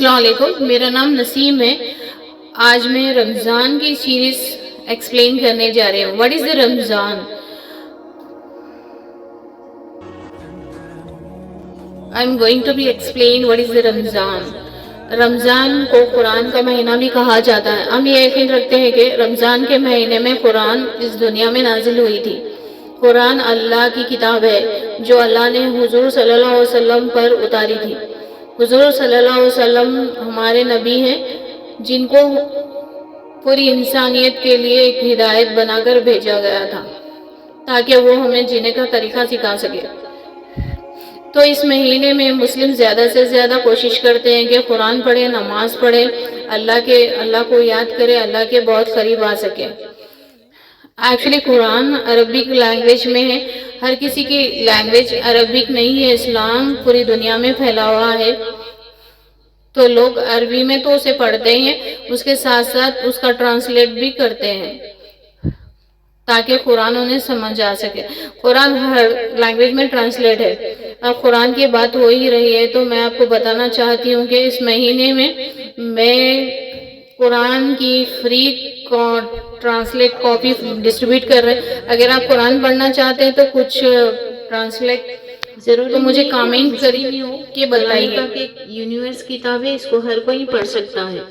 السلام علیکم، میرا نام نسیم ہے۔ آج میں رمضان کی سیریز ایکسپلین کرنے جا رہی ہوں۔ What is the Ramadan? I am going to be explain what is the Ramadan. Ramadan کو قرآن کا مہینہ بھی کہا جاتا ہے۔ ہم یہ یقین رکھتے ہیں کہ رمضان کے مہینے میں قرآن اس دنیا میں نازل ہوئی تھی۔ قرآن اللہ کی کتاب ہے جو اللہ نے حضور صلی اللہ علیہ وسلم پر اتاری تھی۔ حضور صلی اللہ علیہ وسلم ہمارے نبی ہیں جن کو پوری انسانیت کے لیے ایک ہدایت بنا کر بھیجا گیا تھا تاکہ وہ ہمیں جینے کا طریقہ سکھا سکے۔ تو اس مہینے میں مسلم زیادہ سے زیادہ کوشش کرتے ہیں کہ قرآن پڑھے، نماز پڑھے، اللہ کو یاد کرے، اللہ کے بہت قریب آ سکے۔ ایکچولی قرآن عربک لینگویج میں ہے۔ ہر کسی کی لینگویج عربک نہیں ہے۔ اسلام پوری دنیا میں پھیلا ہوا ہے تو لوگ عربی میں تو اسے پڑھتے ہیں، اس کے ساتھ ساتھ اس کا ٹرانسلیٹ بھی کرتے ہیں تاکہ قرآن انہیں سمجھ آ سکے۔ قرآن ہر لینگویج میں ٹرانسلیٹ ہے۔ اب قرآن کی بات ہو ہی رہی ہے تو میں آپ کو بتانا چاہتی ہوں کہ اس مہینے میں قرآن کی فری ٹرانسلیٹ کاپی ڈسٹریبیوٹ کر رہے ہیں۔ اگر آپ قرآن پڑھنا چاہتے ہیں تو کچھ ٹرانسلیٹ ضرور تو مجھے کامنٹ کریے کہ بتائیے کہ یونیورس کتاب ہے، اس کو ہر کوئی پڑھ سکتا ہے۔